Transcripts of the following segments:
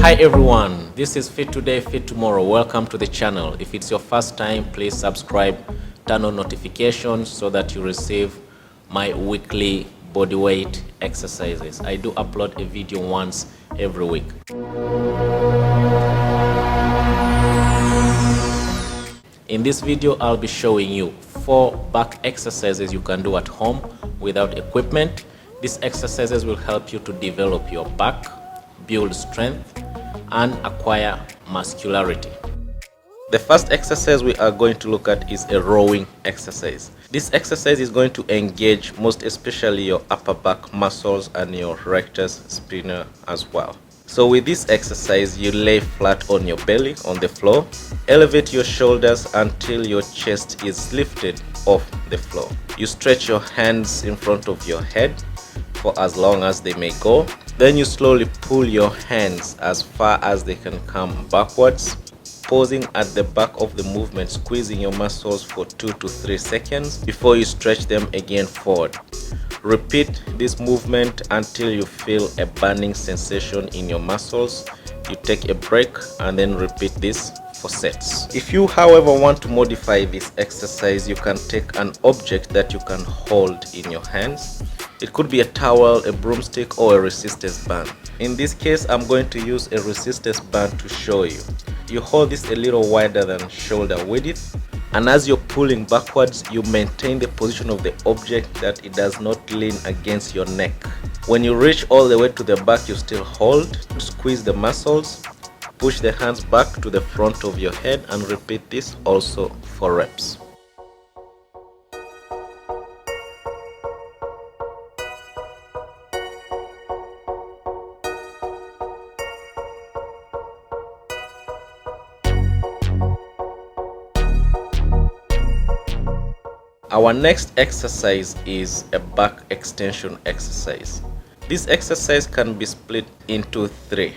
Hi everyone, this is Fit Today, Fit Tomorrow. Welcome to the channel. If it's your first time, please subscribe, turn on notifications so that you receive my weekly body weight exercises. I do upload a video once every week. In this video, I'll be showing you 4 back exercises you can do at home without equipment. These exercises will help you to develop your back, build strength, and acquire muscularity. The first exercise we are going to look at is a rowing exercise. This exercise is going to engage most especially your upper back muscles and your rectus spinae as well. So with this exercise, you lay flat on your belly on the floor, elevate your shoulders until your chest is lifted off the floor. You stretch your hands in front of your head for as long as they may go. Then you slowly pull your hands as far as they can come backwards, pausing at the back of the movement, squeezing your muscles for 2 to 3 seconds before you stretch them again forward. Repeat this movement until you feel a burning sensation in your muscles. You take a break and then repeat this for sets. If you, however, want to modify this exercise, you can take an object that you can hold in your hands. It could be a towel, a broomstick, or a resistance band. In this case, I'm going to use a resistance band to show you. You hold this a little wider than shoulder width, and as you're pulling backwards, you maintain the position of the object that it does not lean against your neck. When you reach all the way to the back, you still hold, squeeze the muscles, push the hands back to the front of your head, and repeat this also for reps. Our next exercise is a back extension exercise. This exercise can be split into 3.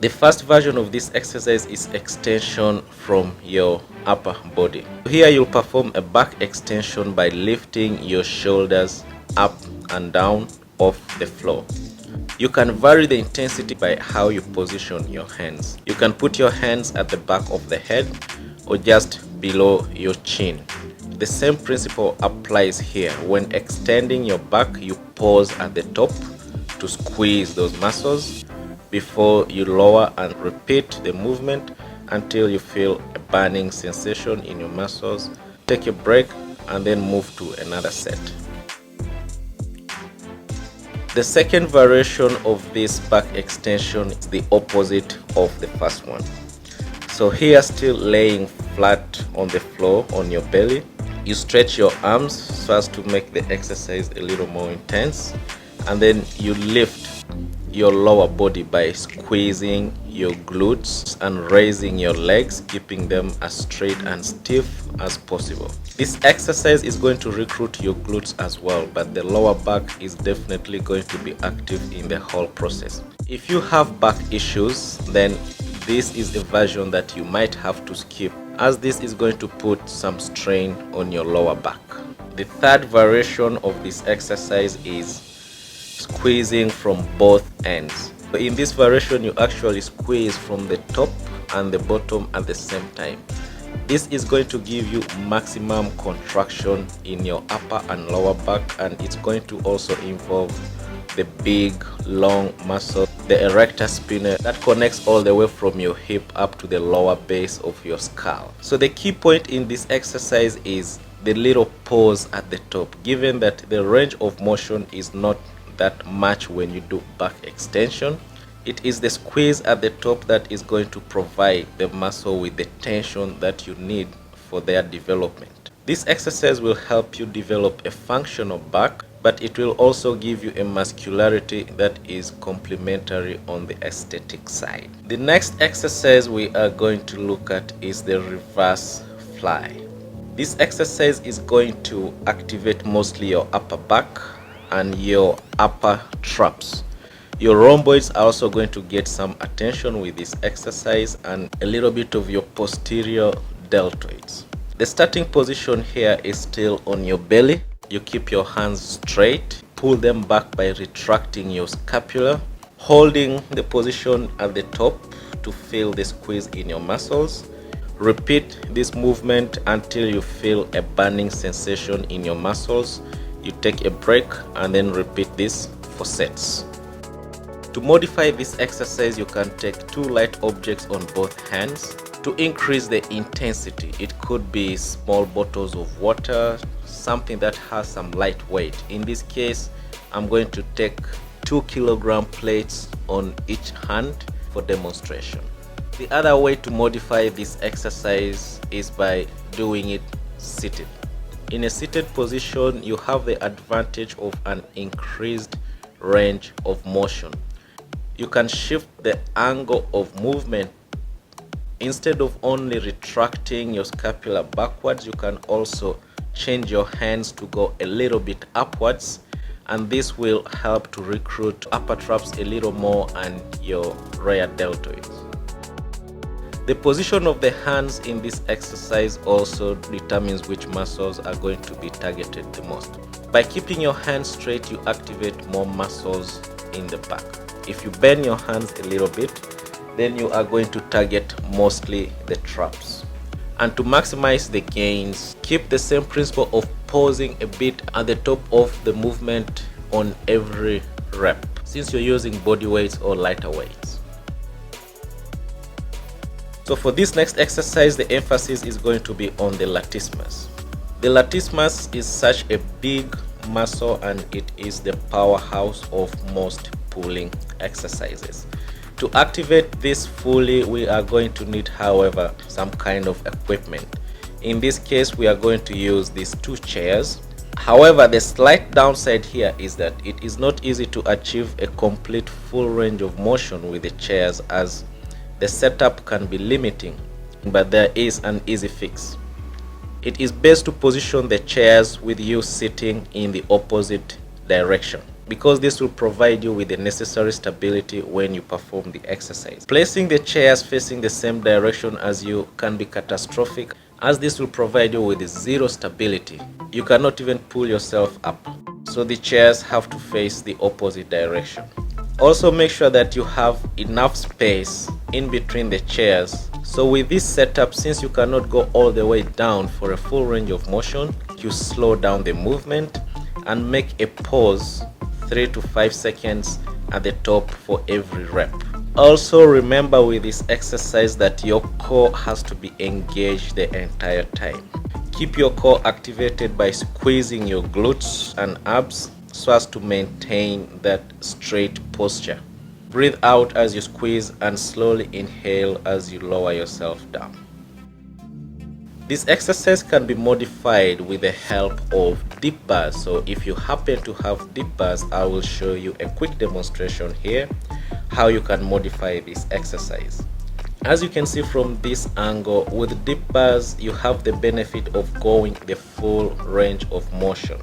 The first version of this exercise is extension from your upper body. Here you'll perform a back extension by lifting your shoulders up and down off the floor. You can vary the intensity by how you position your hands. You can put your hands at the back of the head or just below your chin. The same principle applies here. When extending your back, you pause at the top to squeeze those muscles before you lower, and repeat the movement until you feel a burning sensation in your muscles. Take a break and then move to another set. The second variation of this back extension is the opposite of the first one. So here, still laying flat on the floor on your belly, you stretch your arms so as to make the exercise a little more intense, and then you lift your lower body by squeezing your glutes and raising your legs, keeping them as straight and stiff as possible. This exercise is going to recruit your glutes as well, but the lower back is definitely going to be active in the whole process. If you have back issues, then this is a version that you might have to skip, as this is going to put some strain on your lower back. The third variation of this exercise is squeezing from both ends. In this variation, you actually squeeze from the top and the bottom at the same time. This is going to give you maximum contraction in your upper and lower back, and it's going to also involve the big long muscle, the erector spinae, that connects all the way from your hip up to the lower base of your skull. So the key point in this exercise is the little pause at the top, given that the range of motion is not that much when you do back extension. It is the squeeze at the top that is going to provide the muscle with the tension that you need for their development. This exercise will help you develop a functional back, but it will also give you a muscularity that is complementary on the aesthetic side. The next exercise we are going to look at is the reverse fly. This exercise is going to activate mostly your upper back and your upper traps. Your rhomboids are also going to get some attention with this exercise, and a little bit of your posterior deltoids. The starting position here is still on your belly. You keep your hands straight, pull them back by retracting your scapula, holding the position at the top to feel the squeeze in your muscles. Repeat this movement until you feel a burning sensation in your muscles. You take a break and then repeat this for sets. To modify this exercise, you can take 2 light objects on both hands to increase the intensity. It could be small bottles of water, something that has some light weight. In this case, I'm going to take 2-kilogram plates on each hand for demonstration. The other way to modify this exercise is by doing it seated. In a seated position, you have the advantage of an increased range of motion. You can shift the angle of movement. Instead of only retracting your scapula backwards, you can also change your hands to go a little bit upwards, and this will help to recruit upper traps a little more and your rear deltoids. The position of the hands in this exercise also determines which muscles are going to be targeted the most. By keeping your hands straight, you activate more muscles in the back. If you bend your hands a little bit, then you are going to target mostly the traps. And to maximize the gains, keep the same principle of pausing a bit at the top of the movement on every rep, since you're using body weights or lighter weights. So for this next exercise, the emphasis is going to be on the latissimus. The latissimus is such a big muscle and it is the powerhouse of most pulling exercises. To activate this fully, we are going to need, however, some kind of equipment. In this case, we are going to use these 2 chairs. However, the slight downside here is that it is not easy to achieve a complete full range of motion with the chairs, as the setup can be limiting, but there is an easy fix. It is best to position the chairs with you sitting in the opposite direction, because this will provide you with the necessary stability when you perform the exercise. Placing the chairs facing the same direction as you can be catastrophic, as this will provide you with zero stability. You cannot even pull yourself up, so the chairs have to face the opposite direction. Also, make sure that you have enough space in between the chairs. So with this setup, since you cannot go all the way down for a full range of motion, you slow down the movement and make a pause 3 to 5 seconds at the top for every rep. Also remember with this exercise that your core has to be engaged the entire time. Keep your core activated by squeezing your glutes and abs so as to maintain that straight posture. Breathe out as you squeeze and slowly inhale as you lower yourself down. This exercise can be modified with the help of dip bars. So if you happen to have dip bars, I will show you a quick demonstration here how you can modify this exercise. As you can see from this angle, with dip bars you have the benefit of going the full range of motion.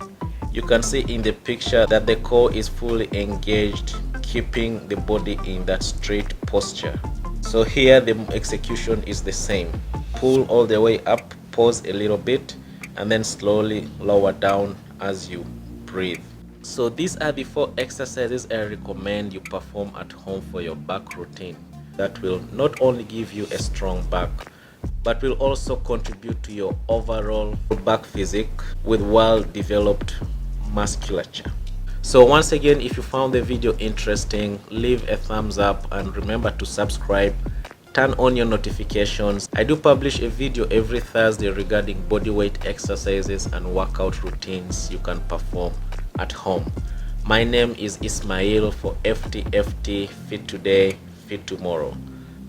You can see in the picture that the core is fully engaged, keeping the body in that straight posture. So here the execution is the same. Pull all the way up, pause a little bit, and then slowly lower down as you breathe. So these are the 4 exercises I recommend you perform at home for your back routine that will not only give you a strong back, but will also contribute to your overall back physique with well-developed musculature. So once again, if you found the video interesting, leave a thumbs up and remember to subscribe. Turn on your notifications. I do publish a video every Thursday regarding bodyweight exercises and workout routines you can perform at home. My name is Ismail for FTFT, Fit Today, Fit Tomorrow.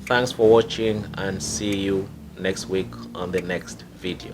Thanks for watching and see you next week on the next video.